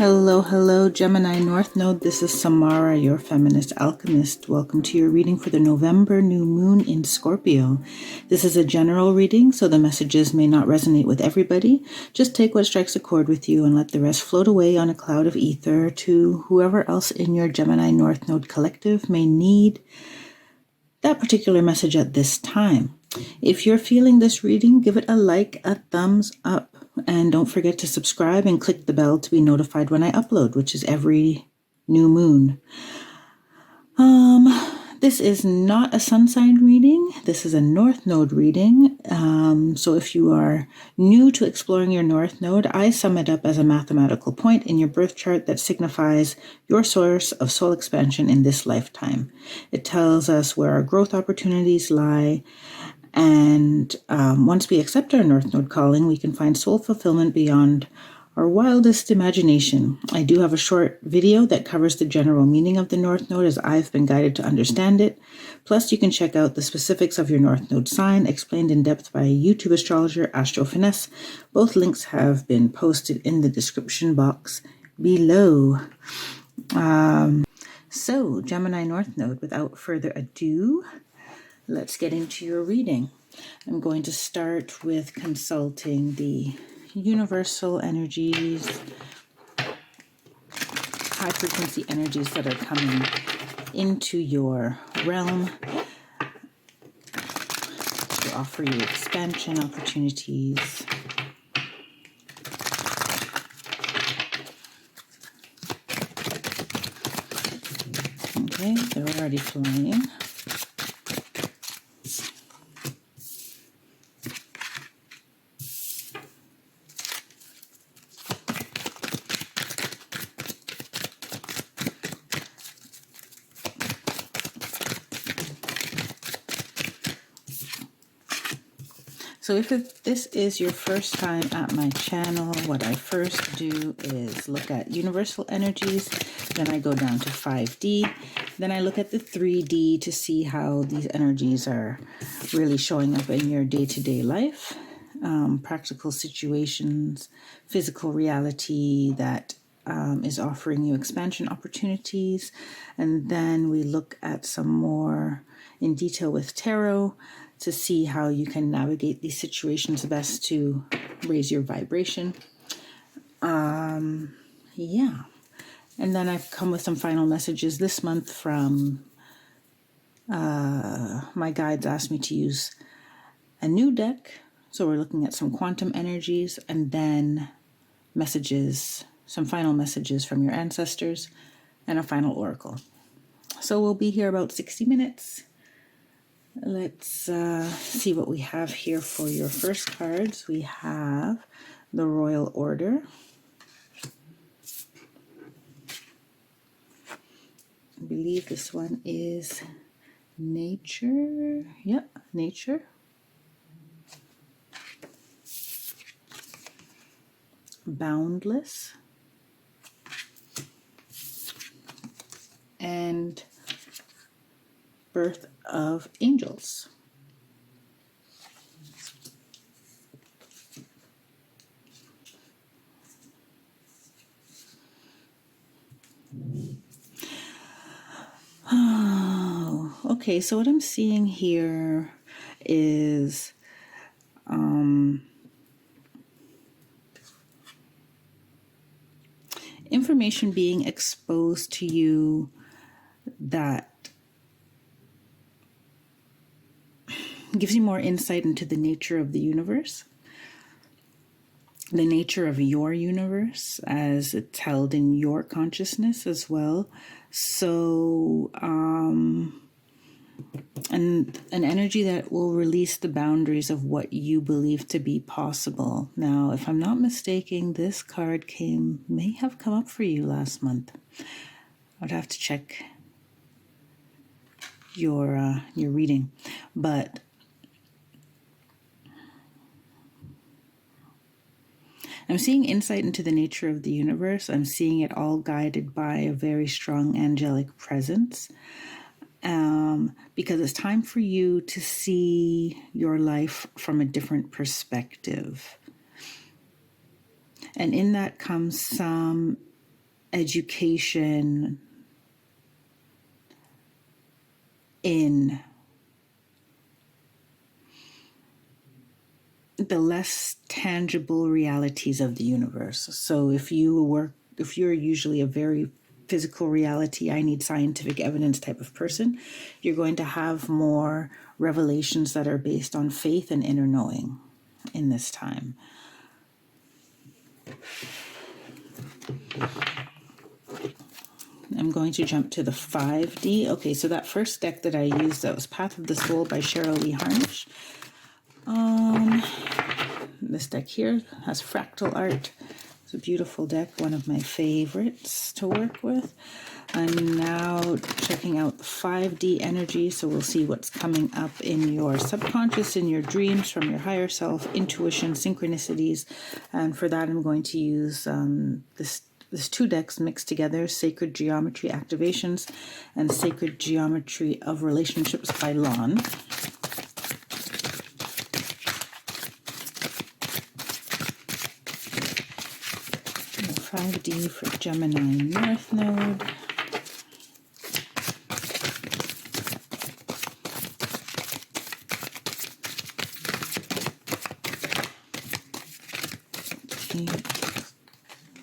Hello, hello, Gemini North Node. This is Samara, your feminist alchemist. Welcome to your reading for the November new moon in Scorpio. This is a general reading, so the messages may not resonate with everybody. Just take what strikes a chord with you and let the rest float away on a cloud of ether to whoever else in your Gemini North Node collective may need that particular message at this time. If you're feeling this reading, give it a like, a thumbs up, and don't forget to subscribe and click the bell to be notified when I upload, which is every new moon. This is not a sun sign reading. This is a North Node reading. So if you are new to exploring your North Node, I sum it up as a mathematical point in your birth chart that signifies your source of soul expansion in this lifetime. It tells us where our growth opportunities lie. And once we accept our North Node calling, we can find soul fulfillment beyond our wildest imagination. I do have a short video that covers the general meaning of the North Node as I've been guided to understand it. Plus, you can check out the specifics of your North Node sign explained in depth by YouTube astrologer Astro Finesse. Both links have been posted in the description box below. So, Gemini North Node, without further ado, let's get into your reading. I'm going to start with consulting the universal energies, high frequency energies that are coming into your realm to offer you expansion opportunities. Okay, they're already flying. So if this is your first time at my channel, what I first do is look at universal energies, then I go down to 5D, then I look at the 3D to see how these energies are really showing up in your day-to-day life, practical situations, physical reality that is offering you expansion opportunities, and then we look at some more in detail with tarot to see how you can navigate these situations best to raise your vibration. Yeah. And then I've come with some final messages this month from my guides asked me to use a new deck. So we're looking at some quantum energies and then messages, some final messages from your ancestors and a final oracle. So we'll be here about 60 minutes. Let's see what we have here for your first cards. We have the Royal Order. I believe this one is Nature. Yep, Nature. Boundless. And Birth of Angels. Oh, okay, so what I'm seeing here is information being exposed to you that gives you more insight into the nature of the universe, the nature of your universe as it's held in your consciousness as well. So, and an energy that will release the boundaries of what you believe to be possible. Now, if I'm not mistaken, this card may have come up for you last month. I'd have to check your reading, but I'm seeing insight into the nature of the universe. I'm seeing it all guided by a very strong angelic presence. Because it's time for you to see your life from a different perspective. And in that comes some education in the less tangible realities of the universe. So if you're usually a very physical reality, I need scientific evidence type of person, you're going to have more revelations that are based on faith and inner knowing in this time. I'm going to jump to the 5D. Okay, so that first deck that I used, that was Path of the Soul by Cheryl Lee Harnish. This deck here has fractal art. It's a beautiful deck, one of my favorites to work with. I'm now checking out the 5D energy, so we'll see what's coming up in your subconscious, in your dreams, from your higher self, intuition, synchronicities. And for that, I'm going to use this 2 decks mixed together, Sacred Geometry Activations and Sacred Geometry of Relationships by Lon. 5D for Gemini North Node. Okay.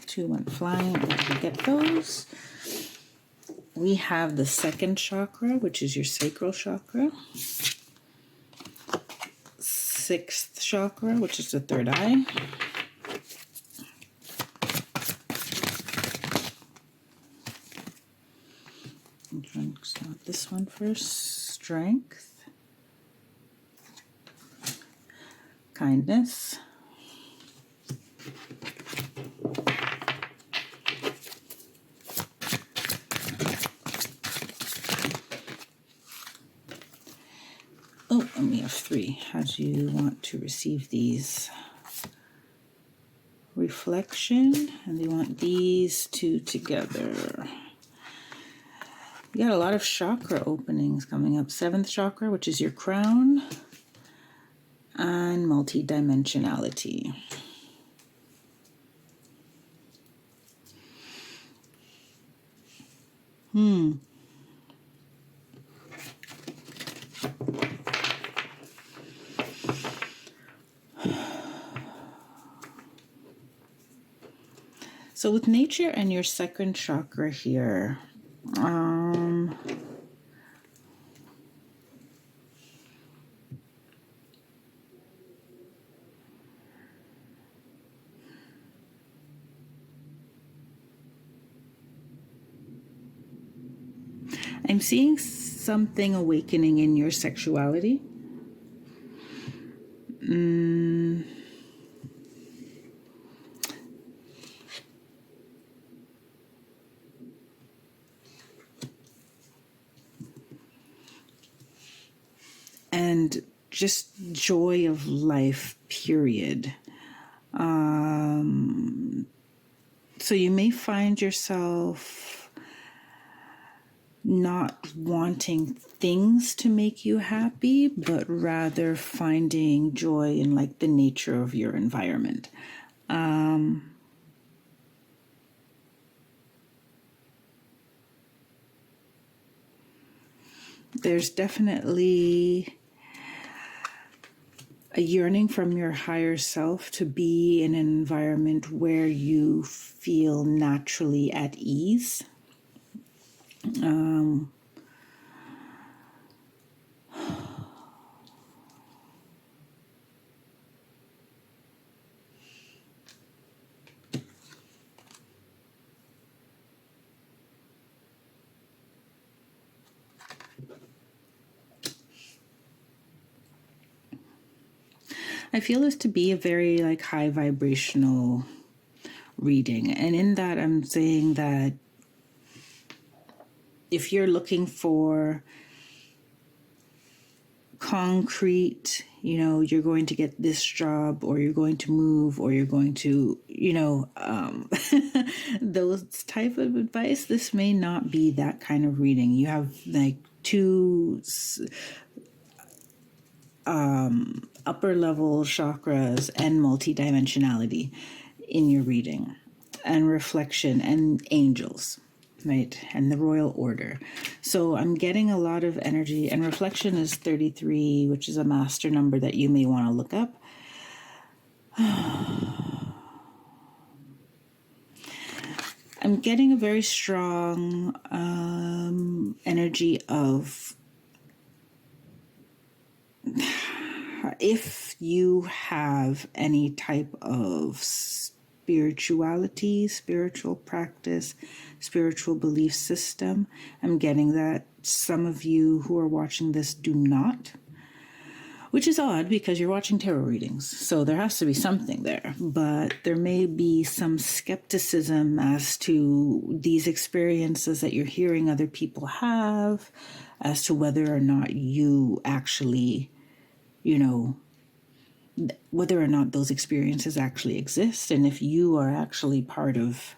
2 went flying. We'll get those. We have the 2nd chakra, which is your sacral chakra. 6th chakra, which is the 3rd eye. I'm trying to start this one first. Strength, kindness, oh, and we have 3. How do you want to receive these? Reflection, and they want these 2 together. You got a lot of chakra openings coming up. 7th chakra, which is your crown, and multidimensionality. So with nature and your 2nd chakra here, I'm seeing something awakening in your sexuality. And just joy of life, period. So you may find yourself not wanting things to make you happy, but rather finding joy in like the nature of your environment. There's definitely a yearning from your higher self to be in an environment where you feel naturally at ease. I feel this to be a very like high vibrational reading. And in that, I'm saying that if you're looking for concrete, you're going to get this job, or you're going to move, or you're going to, those type of advice, this may not be that kind of reading. You have like 2 upper level chakras and multidimensionality in your reading. and reflection and angels, right? And the royal order. So I'm getting a lot of energy, and reflection is 33, which is a master number that you may want to look up. I'm getting a very strong energy of, if you have any type of spirituality, spiritual practice, spiritual belief system, I'm getting that some of you who are watching this do not, which is odd because you're watching tarot readings, so there has to be something there. But there may be some skepticism as to these experiences that you're hearing other people have, as to whether or not you actually, whether or not those experiences actually exist, and if you are actually part of,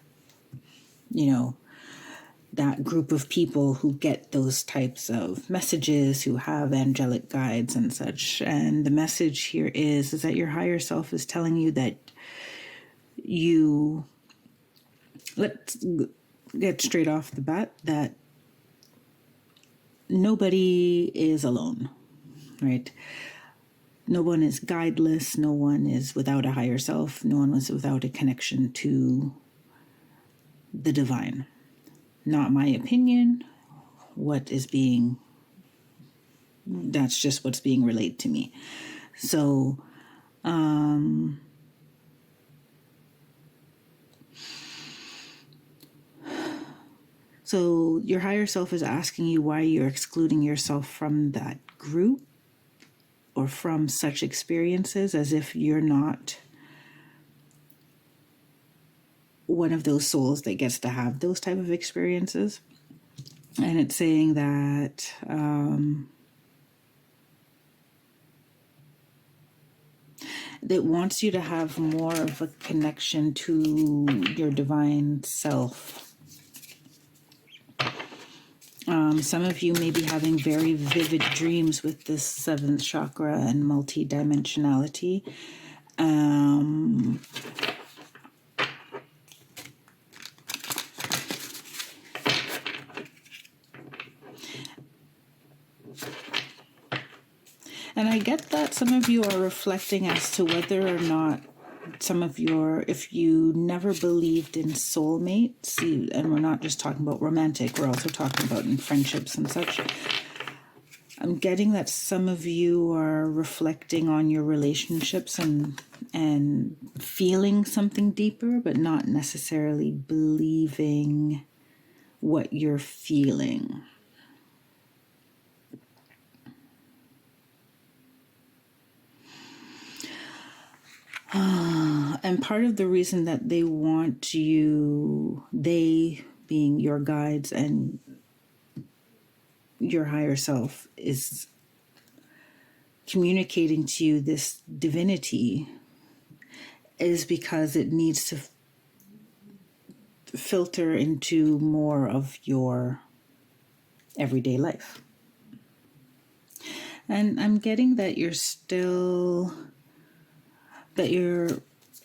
that group of people who get those types of messages, who have angelic guides and such. And the message here is that your higher self is telling you that let's get straight off the bat, that nobody is alone, right? No one is guideless. No one is without a higher self. No one is without a connection to the divine. Not my opinion. That's just what's being relayed to me. So, so your higher self is asking you why you're excluding yourself from that group or from such experiences, as if you're not one of those souls that gets to have those type of experiences. And it's saying that that wants you to have more of a connection to your divine self. Some of you may be having very vivid dreams with this seventh chakra and multidimensionality. And I get that some of you are reflecting as to whether or not if you never believed in soulmates, and we're not just talking about romantic, we're also talking about in friendships and such. I'm getting that some of you are reflecting on your relationships and feeling something deeper, but not necessarily believing what you're feeling. And part of the reason that they want you, they being your guides and your higher self, is communicating to you this divinity, is because it needs to filter into more of your everyday life. And I'm getting that you're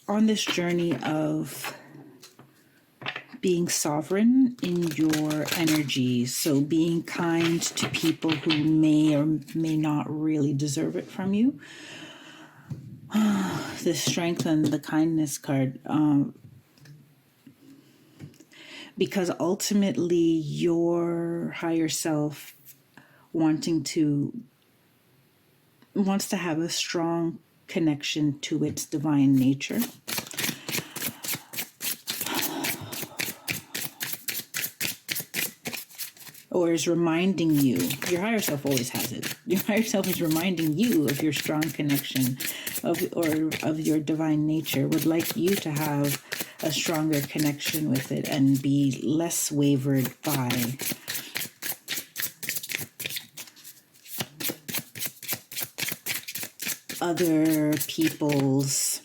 on this journey of being sovereign in your energy. So being kind to people who may or may not really deserve it from you. The strength and the kindness card. Because ultimately your higher self wants to have a strong connection to its divine nature. Or is reminding you, your higher self always has it. Your higher self is reminding you of your strong connection of your divine nature, would like you to have a stronger connection with it and be less wavered by other people's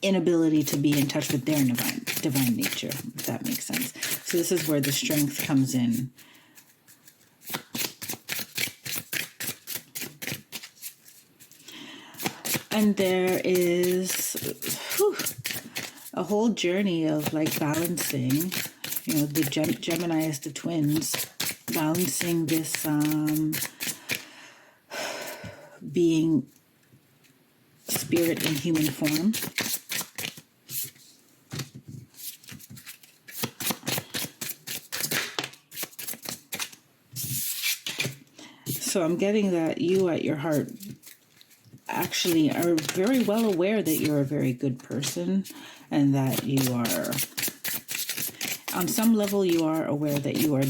inability to be in touch with their divine nature, if that makes sense. So this is where the strength comes in. And there is a whole journey of like balancing, the Gemini is the twins, balancing this being spirit in human form. So I'm getting that you at your heart actually are very well aware that you're a very good person, and that you are, on some level, you are aware that you are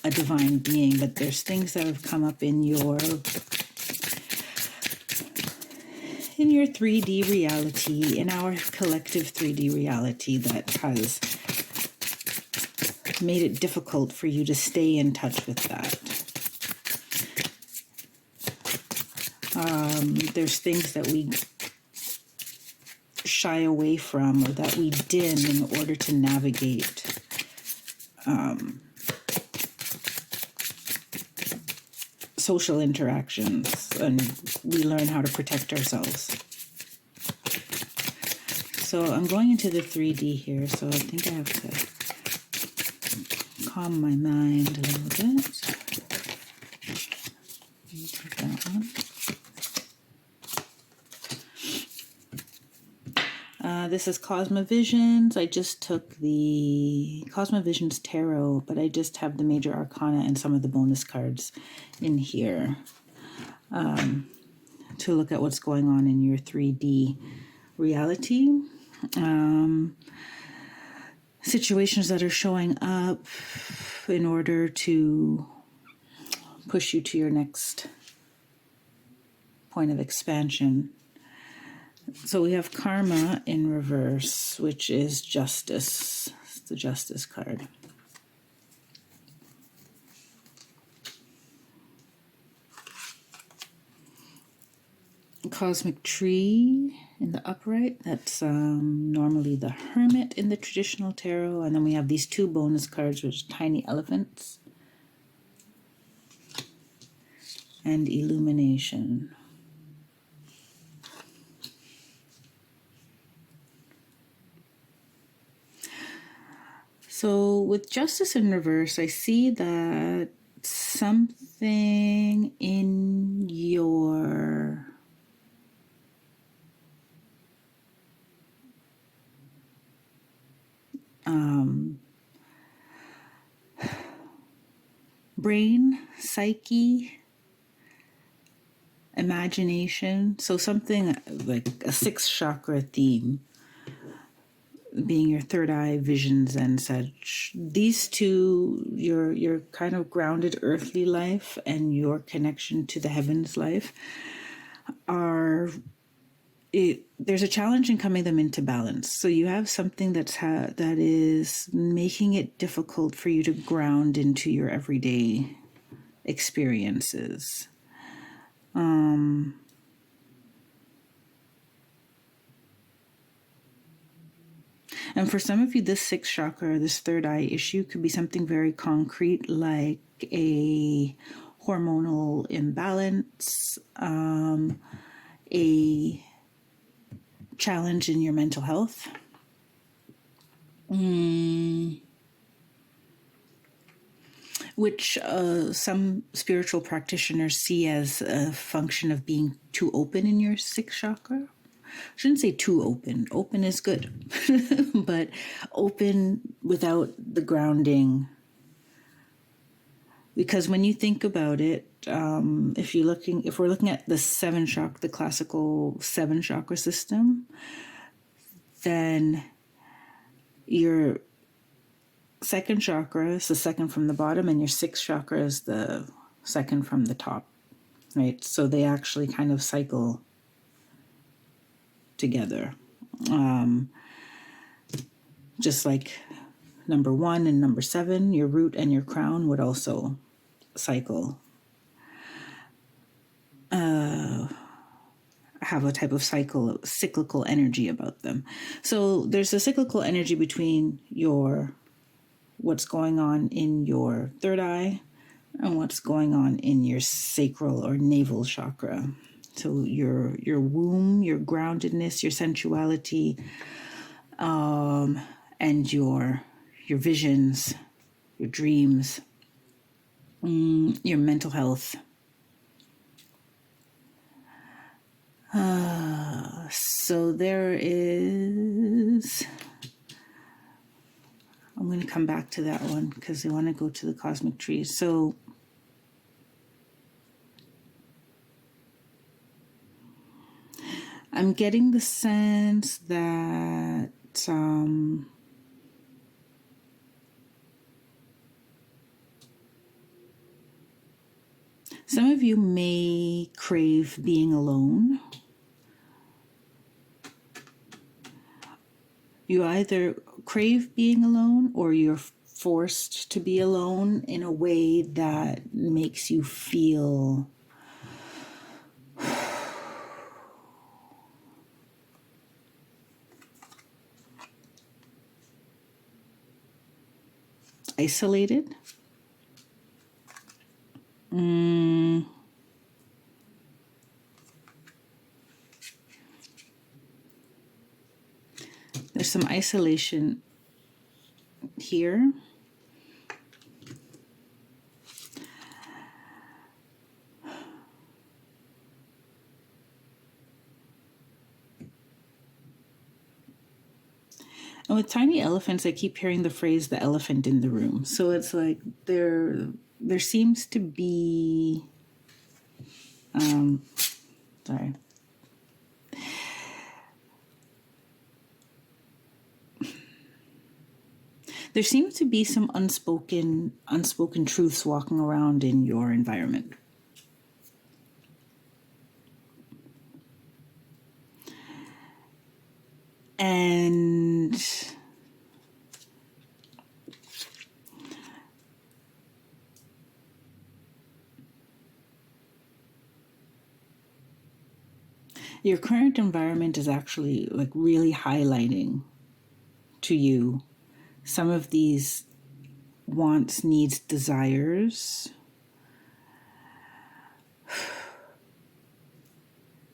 a divine being, but there's things that have come up in your 3D reality, in our collective 3D reality, that has made it difficult for you to stay in touch with that. There's things that we shy away from, or that we dim in order to navigate social interactions, and we learn how to protect ourselves. So I'm going into the 3D here, so I think I have to calm my mind a little bit. Take that one. This is Cosmovisions. I just took the Cosmovisions Tarot, but I just have the Major Arcana and some of the bonus cards in here to look at what's going on in your 3D reality. Situations that are showing up in order to push you to your next point of expansion. So we have Karma in reverse, which is Justice. It's the Justice card. Cosmic Tree in the upright. That's normally the Hermit in the traditional tarot. And then we have these two bonus cards, which are Tiny Elephants and Illumination. So with Justice in reverse, I see that something in your brain, psyche, imagination. So something like a sixth chakra theme, being your third eye, visions, and such. These two, your kind of grounded earthly life and your connection to the heavens life, there's a challenge in coming them into balance. So you have something that is making it difficult for you to ground into your everyday experiences. And for some of you, this sixth chakra, this third eye issue could be something very concrete, like a hormonal imbalance, a challenge in your mental health. Which some spiritual practitioners see as a function of being too open in your sixth chakra. I shouldn't say too open. Open is good, but open without the grounding. Because when you think about it, if we're looking at the seven chakra, the classical seven chakra system, then your second chakra is the second from the bottom, and your sixth chakra is the second from the top, right? So they actually kind of cycle together. Just like number 1 and number 7, your root and your crown would also cycle, have a type of cyclical energy about them. So there's a cyclical energy between what's going on in your third eye and what's going on in your sacral or navel chakra. So your womb, your groundedness, your sensuality, and your visions, your dreams, your mental health. So there is, I'm going to come back to that one because I want to go to the cosmic trees. So I'm getting the sense that some of you may crave being alone. You either crave being alone or you're forced to be alone in a way that makes you feel isolated. There's some isolation here. And with tiny elephants, I keep hearing the phrase "the elephant in the room." So it's like there seems to be, sorry. There seems to be some unspoken truths walking around in your environment. And your current environment is actually like really highlighting to you some of these wants, needs, desires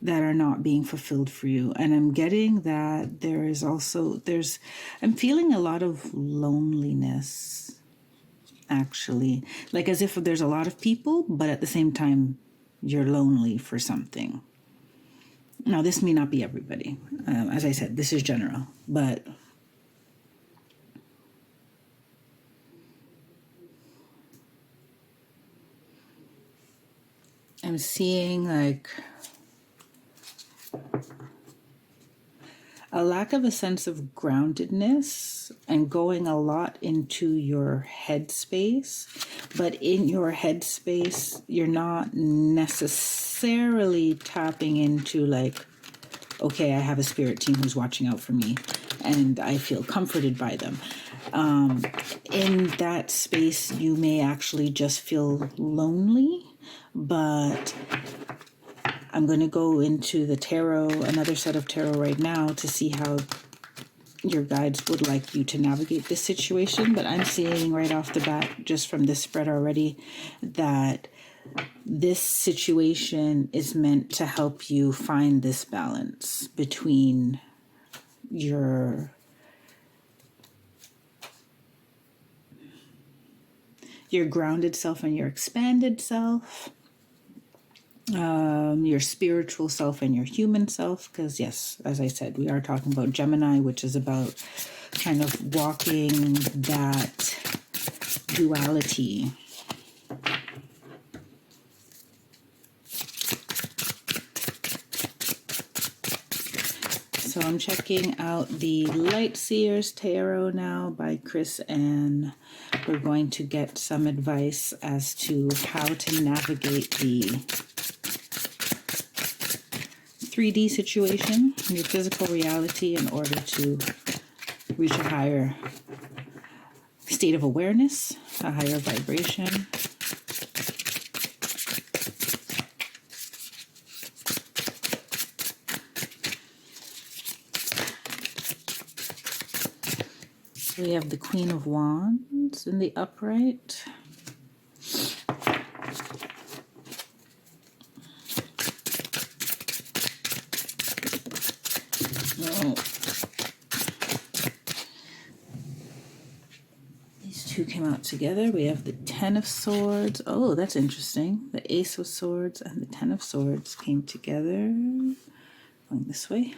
that are not being fulfilled for you. And I'm getting that there is also, I'm feeling a lot of loneliness, actually. Like as if there's a lot of people, but at the same time, you're lonely for something. Now, this may not be everybody. As I said, this is general, but I'm seeing like a lack of a sense of groundedness and going a lot into your headspace. But in your headspace, you're not necessarily tapping into like, okay, I have a spirit team who's watching out for me and I feel comforted by them. In that space, you may actually just feel lonely, but I'm going to go into the tarot, another set of tarot right now to see how your guides would like you to navigate this situation. But I'm seeing right off the bat, just from this spread already, that this situation is meant to help you find this balance between your grounded self and your expanded self, your spiritual self and your human self. Because yes, as I said, we are talking about Gemini, which is about kind of walking that duality. So I'm checking out the Light Seers Tarot now by Chris, and we're going to get some advice as to how to navigate the 3D situation, your physical reality, in order to reach a higher state of awareness, a higher vibration. We have the Queen of Wands in the upright. Oh. two came out together. We have the Ten of Swords. Oh, that's interesting. The Ace of Swords and the Ten of Swords came together. Going this way.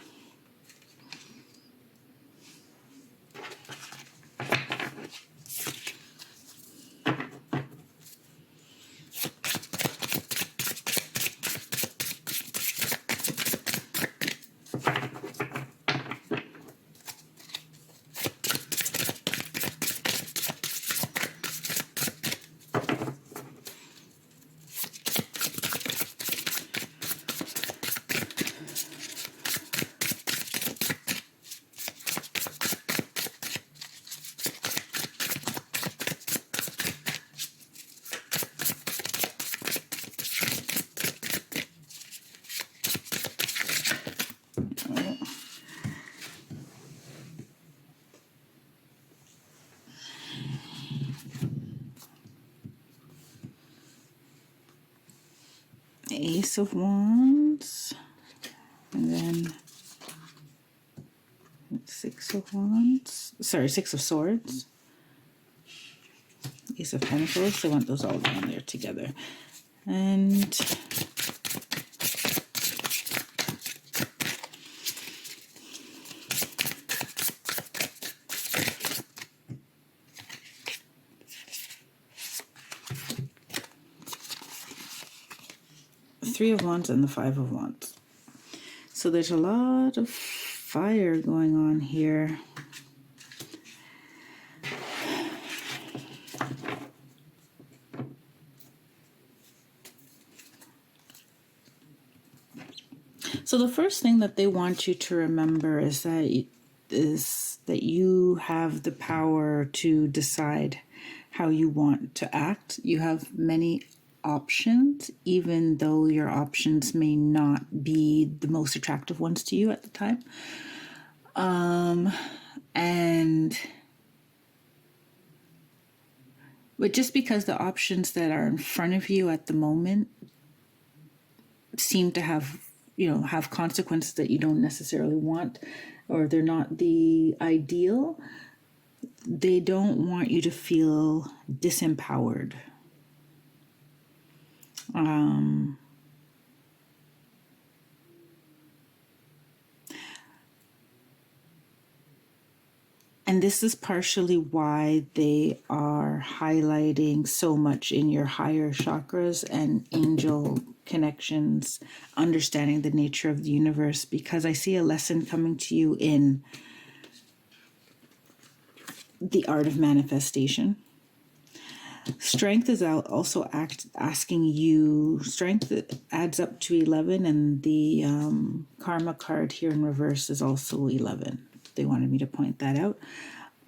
Ace of Wands, and then Six of Wands, sorry, Six of Swords, Ace of Pentacles. I want those all down there together. And Three of Wands and the Five of Wands. So there's a lot of fire going on here. So the first thing that they want you to remember is that you have the power to decide how you want to act. You have many options, even though your options may not be the most attractive ones to you at the time. But just because the options that are in front of you at the moment seem to have consequences that you don't necessarily want, or they're not the ideal, they don't want you to feel disempowered. And this is partially why they are highlighting so much in your higher chakras and angel connections, understanding the nature of the universe, because I see a lesson coming to you in the art of manifestation. Strength is out also asking you, strength adds up to 11, and the karma card here in reverse is also 11. They wanted me to point that out.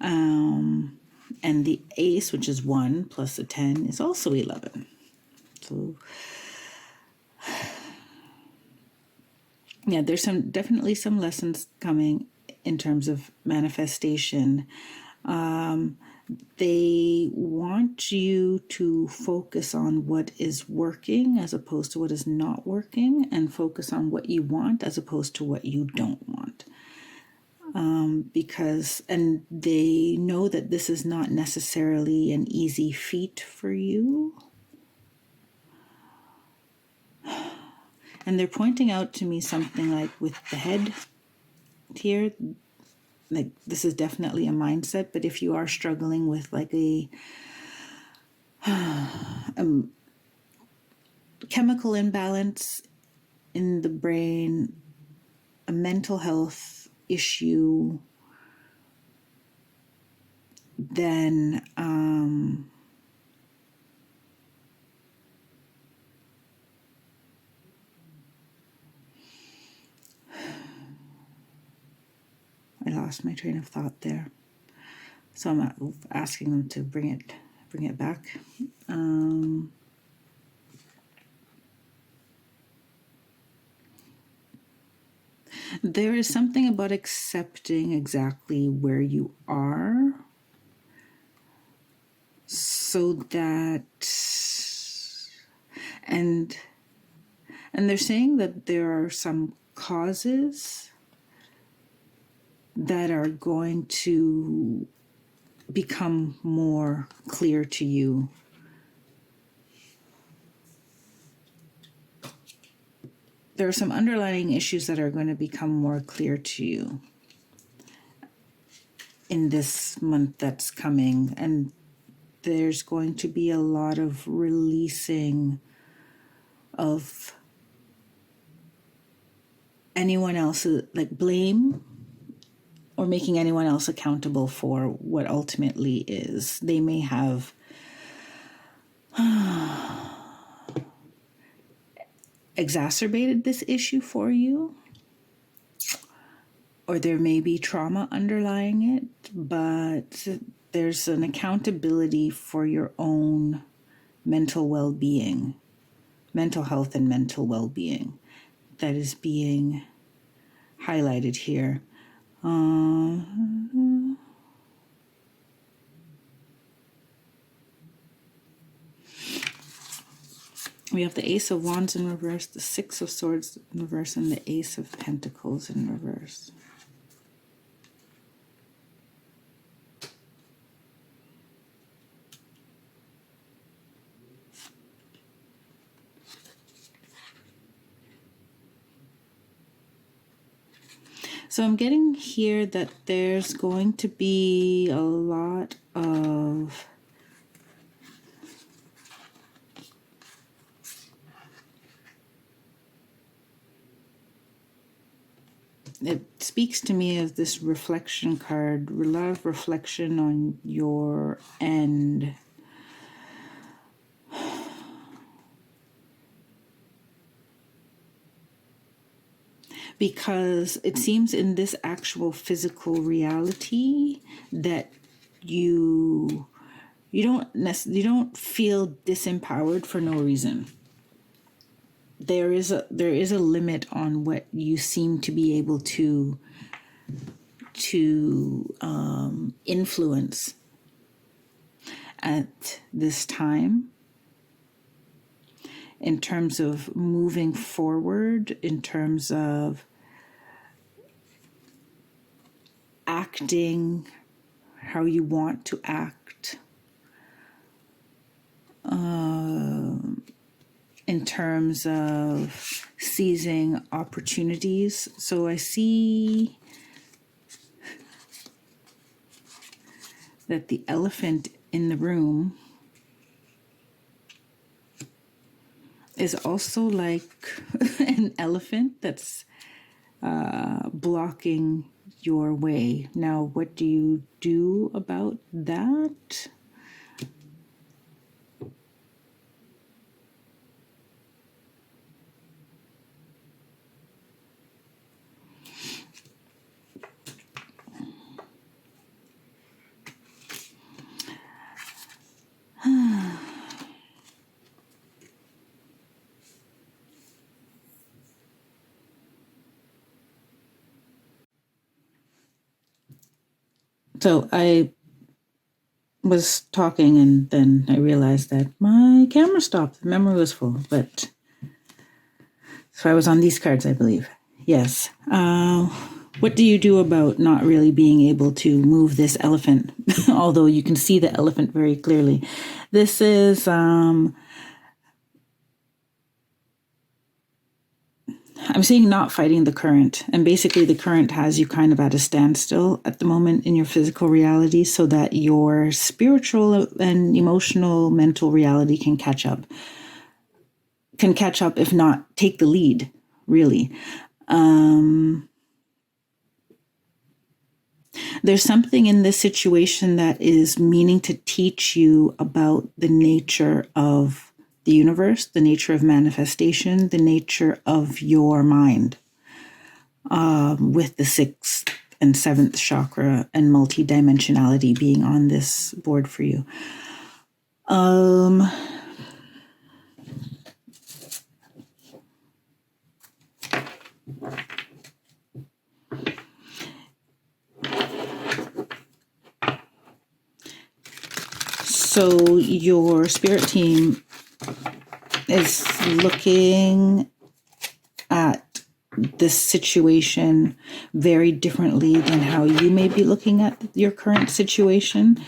And the ace, which is 1 plus a 10, is also 11. So yeah, there's definitely some lessons coming in terms of manifestation. They want you to focus on what is working as opposed to what is not working, and focus on what you want as opposed to what you don't want. And they know that this is not necessarily an easy feat for you. And they're pointing out to me something like with the head here, like this is definitely a mindset, but if you are struggling with like a chemical imbalance in the brain, a mental health issue, then I lost my train of thought there. So I'm asking them to bring it back. There is something about accepting exactly where you are, so that, and they're saying that there are some causes that are going to become more clear to you. There are some underlying issues that are going to become more clear to you in this month that's coming, and there's going to be a lot of releasing of anyone else's, like, blame, or making anyone else accountable for what ultimately is. They may have exacerbated this issue for you, or there may be trauma underlying it, but there's an accountability for your own mental well-being, mental health and mental well-being that is being highlighted here. We have the Ace of Wands in reverse, the Six of Swords in reverse, and the Ace of Pentacles in reverse. So I'm getting here that there's going to be a lot of it speaks to me of this reflection card, a lot of reflection on your end. Because it seems in this actual physical reality that you don't feel disempowered for no reason. There is a limit on what you seem to be able to influence at this time, in terms of moving forward, in terms of acting how you want to act, in terms of seizing opportunities. So I see that the elephant in the room is also like an elephant that's blocking your way. Now, what do you do about that? So I was talking and then I realized that my camera stopped. The memory was full, but so I was on these cards, I believe. Yes. What do you do about not really being able to move this elephant? Although you can see the elephant very clearly. This is I'm seeing not fighting the current. And basically the current has you kind of at a standstill at the moment in your physical reality, so that your spiritual and emotional, mental reality can catch up. Can catch up, if not take the lead, really. There's something in this situation that is meaning to teach you about the nature of the universe, the nature of manifestation, the nature of your mind, with the 6th and 7th chakra and multidimensionality being on this board for you. So your spirit team is looking at this situation very differently than how you may be looking at your current situation,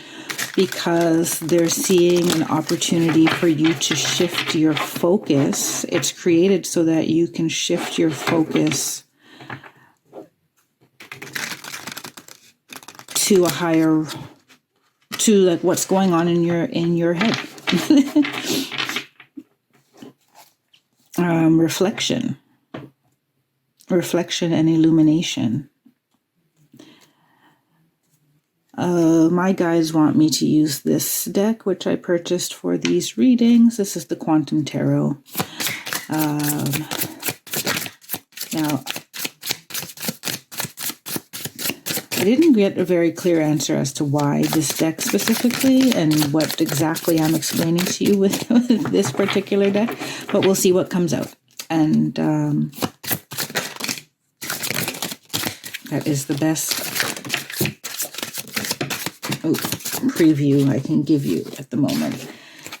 because they're seeing an opportunity for you to shift your focus. It's created so that you can shift your focus to a higher, to like what's going on in your head. Reflection and illumination. My guides want me to use this deck, which I purchased for these readings. This is the Quantum Tarot. Now, I didn't get a very clear answer as to why this deck specifically and what exactly I'm explaining to you with this particular deck, but we'll see what comes out. And that is the best preview I can give you at the moment.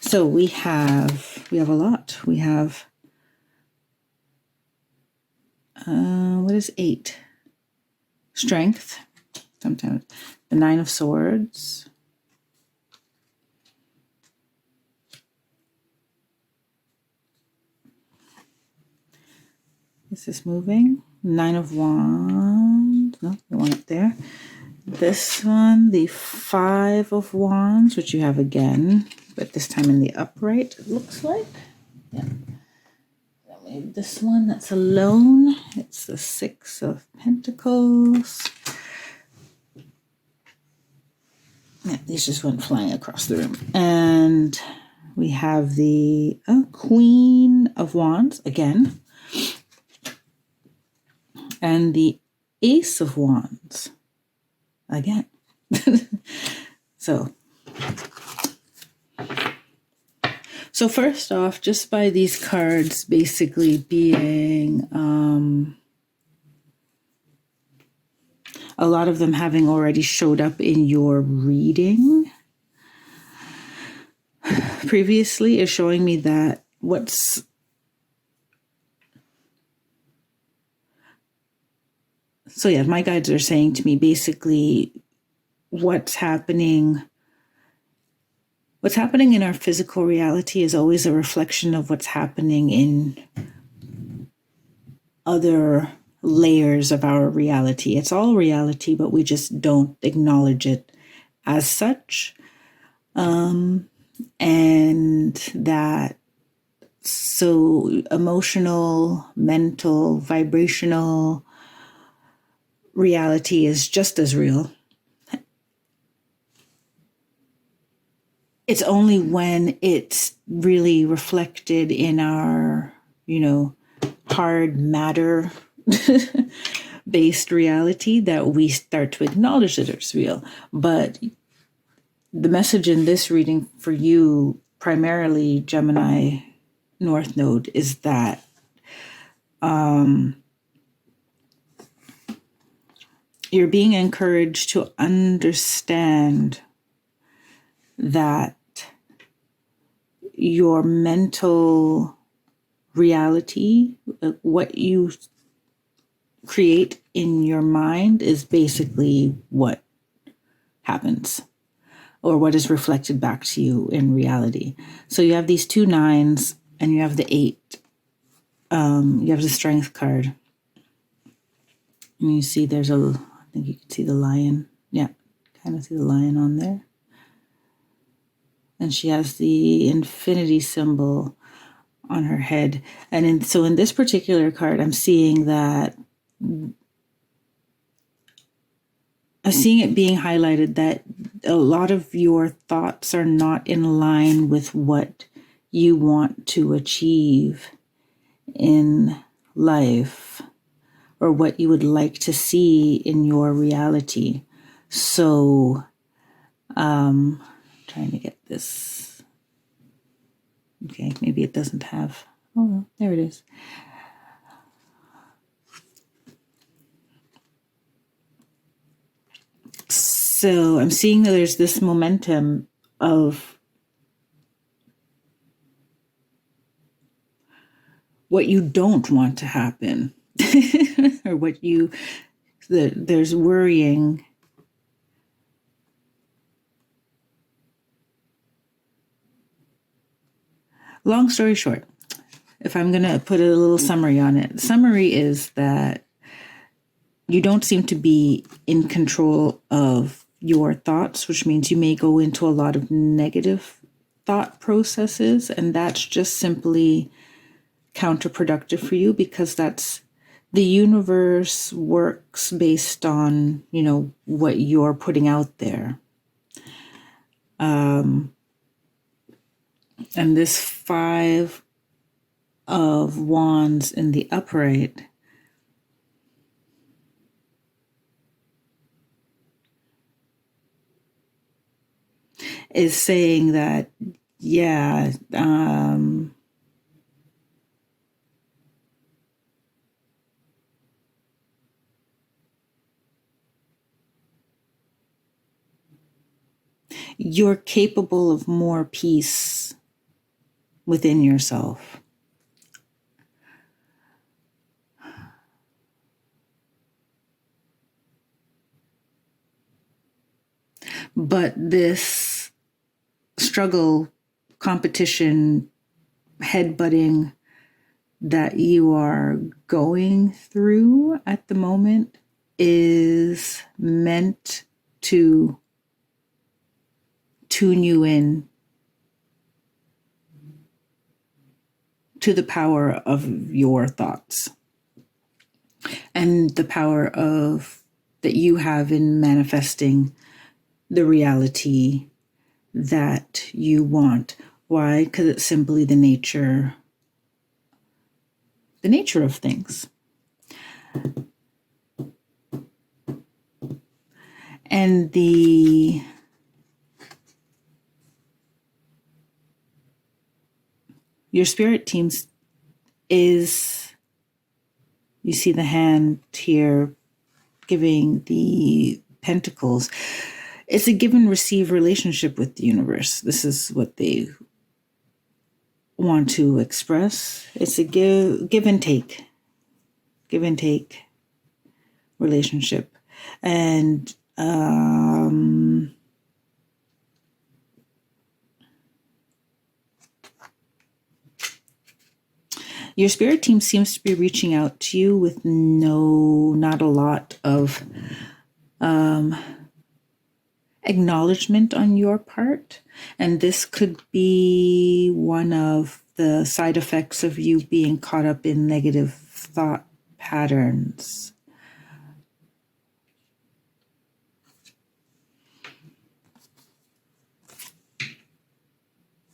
So we have a lot. We have what is 8? Strength. Sometimes the 9 of Swords. Is this moving? 9 of Wands. No, the one up there. This one, the 5 of Wands, which you have again, but this time in the upright, it looks like. Yeah. Maybe this one that's alone. It's the 6 of Pentacles. Yeah, these just went flying across the room. And we have the Queen of Wands again. And the Ace of Wands again. So first off, just by these cards basically being a lot of them having already showed up in your reading previously is showing me that my guides are saying to me basically what's happening in our physical reality is always a reflection of what's happening in other layers of our reality. It's all reality, but we just don't acknowledge it as such. And that, so emotional, mental, vibrational reality is just as real. It's only when it's really reflected in our, hard matter based reality that we start to acknowledge that it's real. But the message in this reading for you, primarily Gemini North Node, is that you're being encouraged to understand that your mental reality, what you create in your mind, is basically what happens or what is reflected back to you in reality. So you have these 2 9s and you have the 8. You have the Strength card. And you see I think you can see the lion. Yeah, kind of see the lion on there. And she has the infinity symbol on her head. And so in this particular card, I'm seeing it being highlighted that a lot of your thoughts are not in line with what you want to achieve in life or what you would like to see in your reality. So, trying to get this. Okay, maybe it doesn't have. Oh, no, there it is. So I'm seeing that there's this momentum of what you don't want to happen. or there's worrying. Long story short, if I'm going to put a little summary on it, the summary is that you don't seem to be in control of your thoughts, which means you may go into a lot of negative thought processes, and that's just simply counterproductive for you, because that's the universe works based on, what you're putting out there. And this 5 of Wands in the upright is saying that, you're capable of more peace within yourself. But this struggle, competition, headbutting that you are going through at the moment is meant to tune you in to the power of your thoughts and the power that you have in manifesting the reality that you want. Why? Because it's simply the nature of things. And your spirit teams is, you see the hand here giving the pentacles. It's a give and receive relationship with the universe. This is what they want to express. It's a give and take relationship. And your spirit team seems to be reaching out to you with not a lot of acknowledgement on your part. And this could be one of the side effects of you being caught up in negative thought patterns.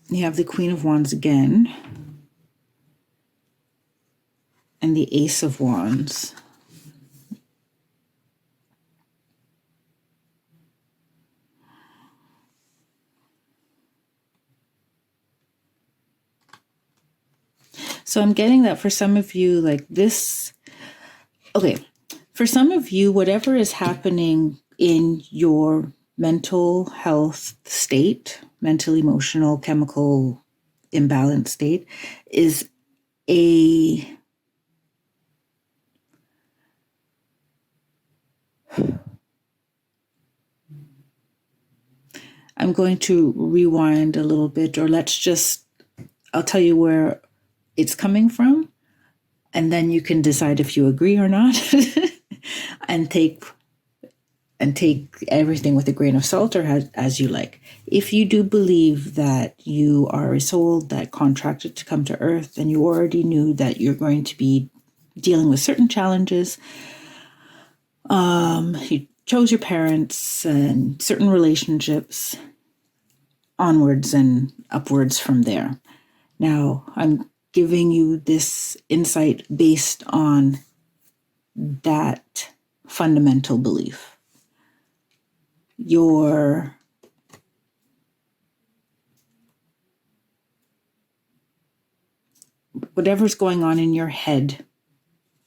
You have the Queen of Wands again, and the Ace of Wands. So I'm getting that for some of you, like this. Okay, for some of you, whatever is happening in your mental health state, mental, emotional, chemical imbalance state, is I'm going to rewind a little bit, or I'll tell you where it's coming from, and then you can decide if you agree or not, and take everything with a grain of salt, or as you like. If you do believe that you are a soul that contracted to come to Earth, and you already knew that you're going to be dealing with certain challenges, you chose your parents and certain relationships, onwards and upwards from there. Now, I'm giving you this insight based on that fundamental belief. Whatever's going on in your head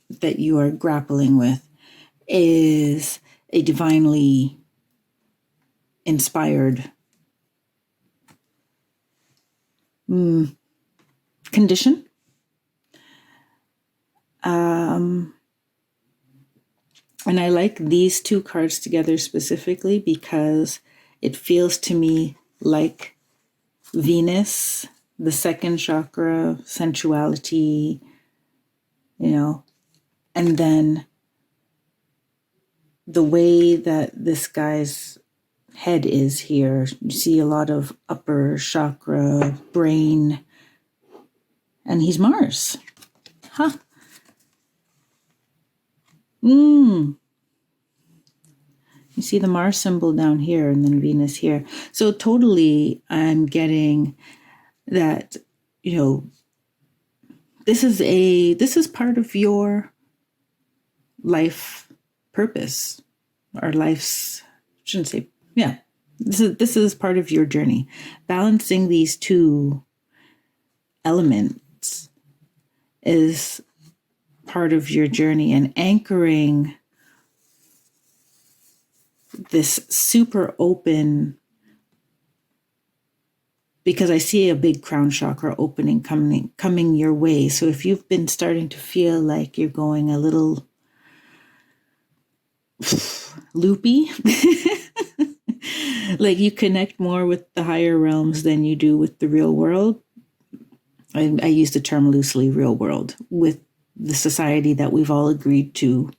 that you are grappling with is a divinely inspired condition. And I like these two cards together specifically because it feels to me like Venus, the second chakra, sensuality, and then the way that this guy's head is here, you see a lot of upper chakra, brain, and he's Mars. Huh. You see the Mars symbol down here and then Venus here. So totally I'm getting that, this is part of your life purpose or life's, shouldn't say, yeah. This is part of your journey. Balancing these two elements is part of your journey, and anchoring this super open, because I see a big crown chakra opening coming your way. So if you've been starting to feel like you're going a little loopy, like you connect more with the higher realms than you do with the real world. I use the term loosely, real world, with the society that we've all agreed to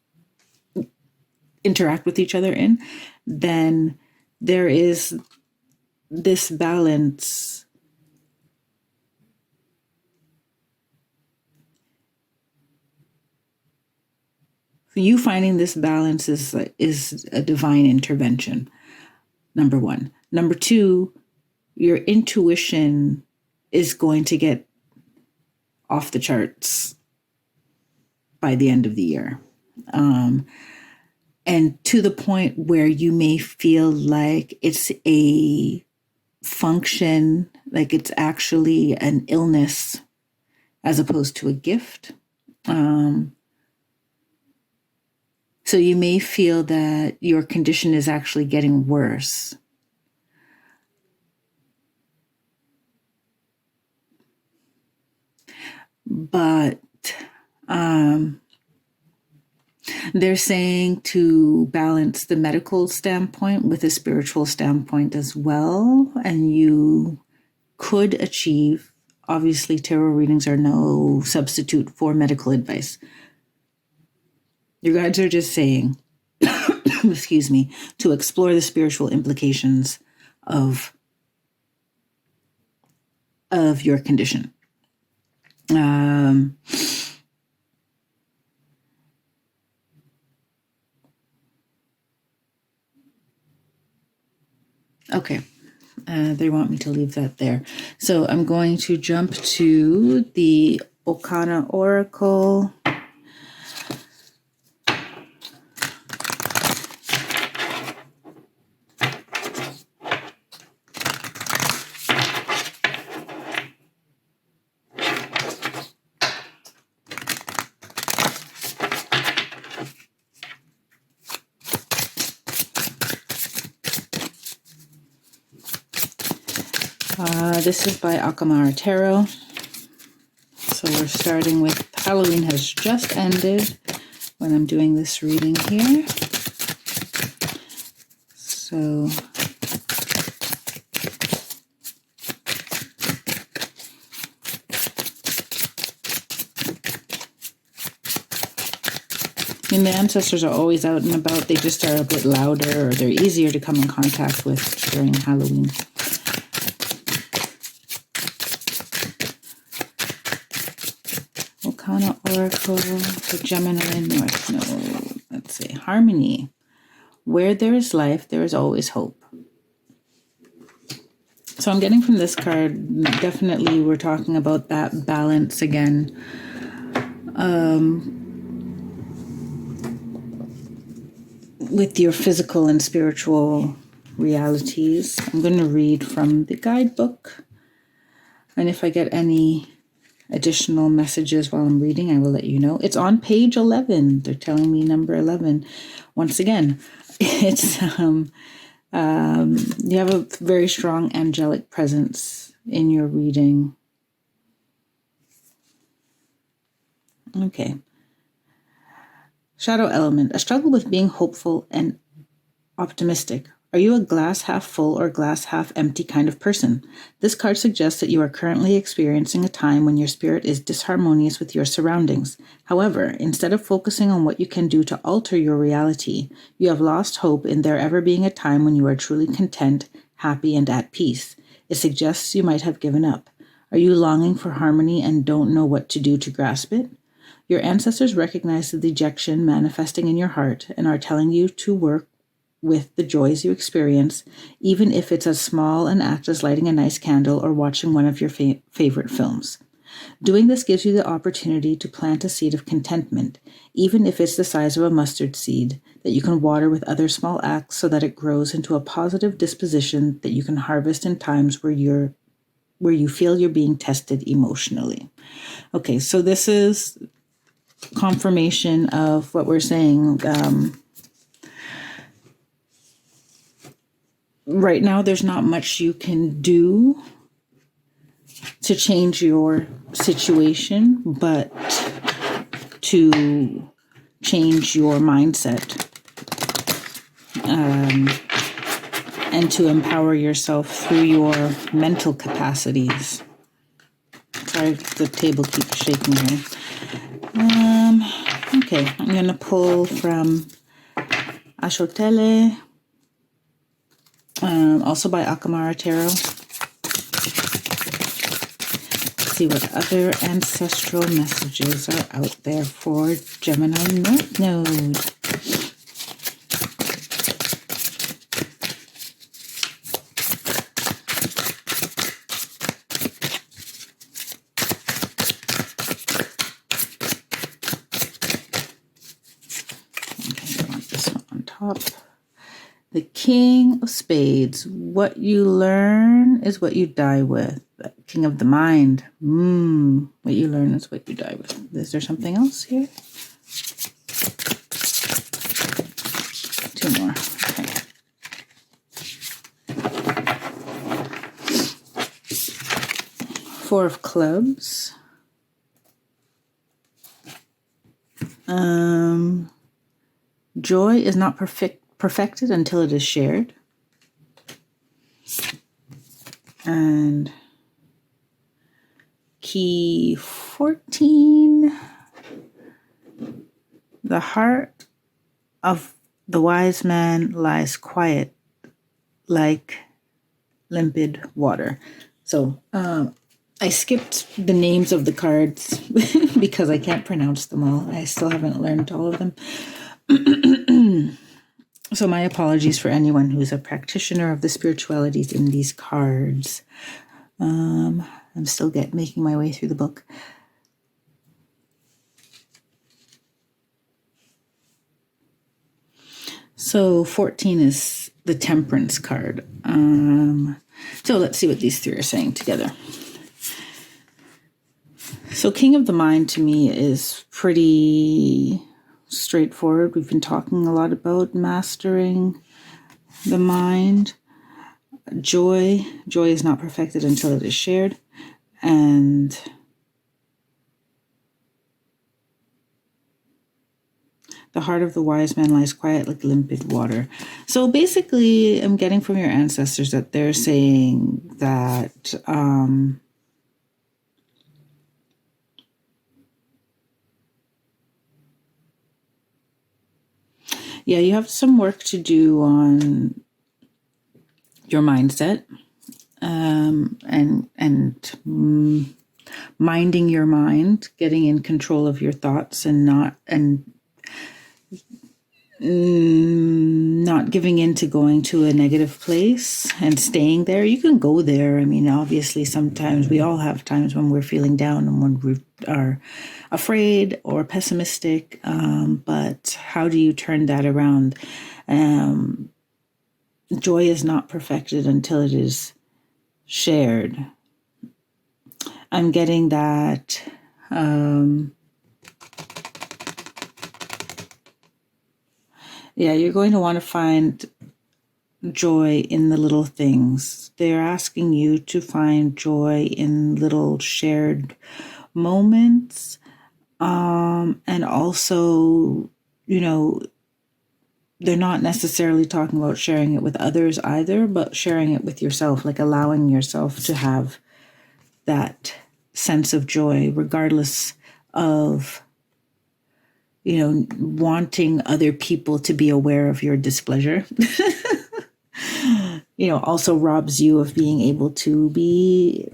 interact with each other in, then there is this balance. For you, finding this balance is a divine intervention, number one. Number two, your intuition is going to get off the charts by the end of the year. And to the point where you may feel like it's a function, like it's actually an illness as opposed to a gift. So you may feel that your condition is actually getting worse. But they're saying to balance the medical standpoint with a spiritual standpoint as well. And you could achieve, obviously, tarot readings are no substitute for medical advice. Your guides are just saying, excuse me, to explore the spiritual implications of your condition. Okay. They want me to leave that there. So I'm going to jump to the Okana Oracle. This is by Akamara Tarot. So we're starting with Halloween has just ended when I'm doing this reading here. So the ancestors are always out and about. They just are a bit louder, or they're easier to come in contact with during Halloween. Okana Oracle for Gemini North Node. Let's see. Harmony. Where there is life, there is always hope. So I'm getting from this card, definitely we're talking about that balance again. With your physical and spiritual realities. I'm going to read from the guidebook. And if I get any additional messages while I'm reading, I will let you know. It's on page 11. They're telling me number 11. Once again, it's you have a very strong angelic presence in your reading. Okay. Shadow element, a struggle with being hopeful and optimistic. Are you a glass half full or glass half empty kind of person? This card suggests that you are currently experiencing a time when your spirit is disharmonious with your surroundings. However, instead of focusing on what you can do to alter your reality, you have lost hope in there ever being a time when you are truly content, happy, and at peace. It suggests you might have given up. Are you longing for harmony and don't know what to do to grasp it? Your ancestors recognize the dejection manifesting in your heart and are telling you to work with the joys you experience, even if it's as small an act as lighting a nice candle or watching one of your favorite films. Doing this gives you the opportunity to plant a seed of contentment, even if it's the size of a mustard seed, that you can water with other small acts so that it grows into a positive disposition that you can harvest in times where you feel you're being tested emotionally. Okay, so this is confirmation of what we're saying. Right now, there's not much you can do to change your situation, but to change your mindset and to empower yourself through your mental capacities. Sorry, the table keeps shaking here. Okay, I'm going to pull from Ashotele, also by Akamara Tarot. See what other ancestral messages are out there for Gemini North Node. Okay, I want this one on top. The King of Spades. What you learn is what you die with. King of the Mind. What you learn is what you die with. Is there something else here? Two more. Okay. Four of Clubs. Joy is not perfected until it is shared. And key 14, the heart of the wise man lies quiet like limpid water. So I skipped the names of the cards because I can't pronounce them all. I still haven't learned all of them. So my apologies for anyone who's a practitioner of the spiritualities in these cards. I'm still making my way through the book. So 14 is the Temperance card. So let's see what these three are saying together. So King of the Mind to me is pretty straightforward. We've been talking a lot about mastering the mind. Joy is not perfected until it is shared. And the heart of the wise man lies quiet like limpid water. So basically, I'm getting from your ancestors that they're saying that you have some work to do on your mindset, and minding your mind, getting in control of your thoughts, and not giving in to going to a negative place and staying there. You can go there. I mean, obviously, sometimes we all have times when we're feeling down and when we are afraid or pessimistic. But how do you turn that around? Joy is not perfected until it is shared. I'm getting that. You're going to want to find joy in the little things. They're asking you to find joy in little shared moments, and also they're not necessarily talking about sharing it with others either, but sharing it with yourself, like allowing yourself to have that sense of joy, regardless of, wanting other people to be aware of your displeasure. Also robs you of being able to be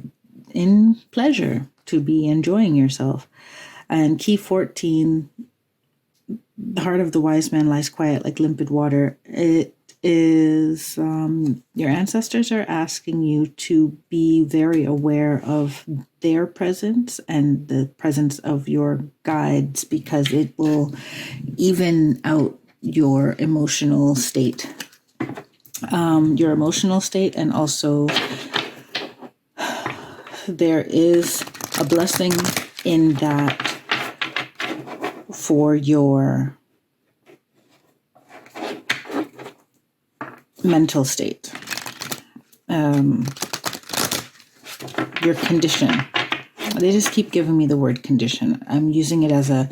in pleasure, to be enjoying yourself. And key 14, the heart of the wise man lies quiet like limpid water. It is your ancestors are asking you to be very aware of their presence and the presence of your guides, because it will even out your emotional state. And also there is a blessing in that for your mental state, your condition. They just keep giving me the word condition. I'm using it as a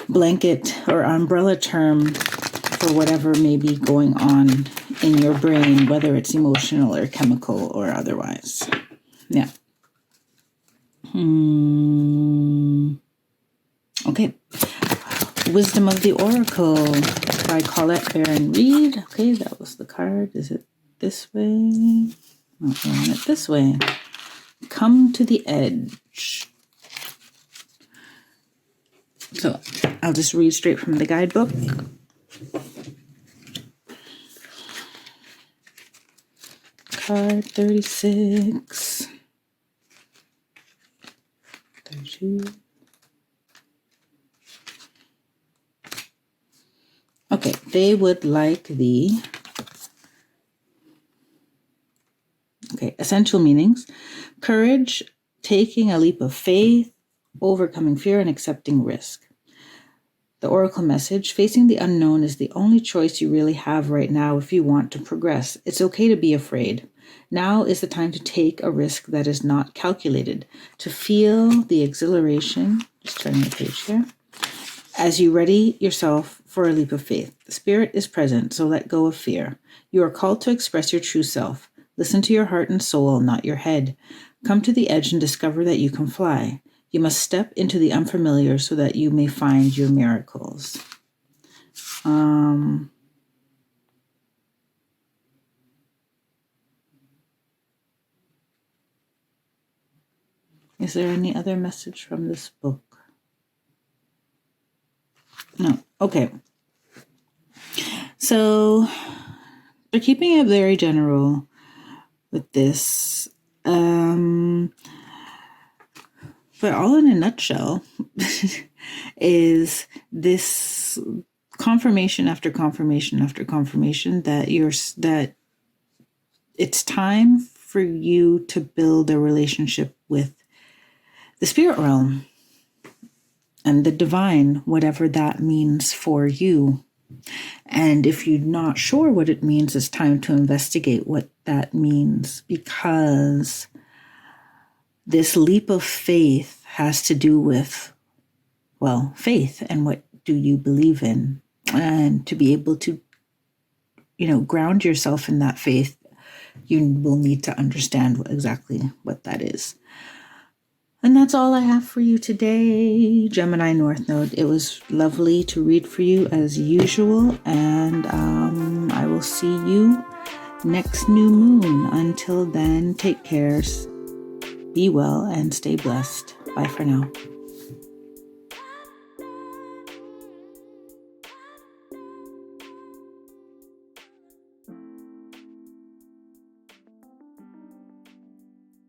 blanket or umbrella term for whatever may be going on in your brain, whether it's emotional or chemical or otherwise. Yeah. Okay. Wisdom of the Oracle by Colette Baron Reed. Okay, that was the card. Is it this way? No, I want it this way. Come to the edge. So I'll just read straight from the guidebook. Card 36. 32. Okay, they would like the essential meanings: courage, taking a leap of faith, overcoming fear, and accepting risk. The Oracle message: facing the unknown is the only choice you really have right now if you want to progress. It's okay to be afraid. Now is the time to take a risk that is not calculated, to feel the exhilaration. Just turning the page here. As you ready yourself for a leap of faith, the spirit is present, so let go of fear. You are called to express your true self. Listen to your heart and soul, not your head. Come to the edge and discover that you can fly. You must step into the unfamiliar so that you may find your miracles. Is there any other message from this book? No. Okay. So they're keeping it very general with this. But all in a nutshell is this confirmation after confirmation after confirmation that it's time for you to build a relationship with the spirit realm and the divine, whatever that means for you. And if you're not sure what it means, it's time to investigate what that means, because this leap of faith has to do with, faith and what do you believe in. And to be able to, ground yourself in that faith, you will need to understand exactly what that is. And that's all I have for you today, Gemini North Node. It was lovely to read for you as usual, and I will see you next new moon. Until then, take care, be well, and stay blessed. Bye for now.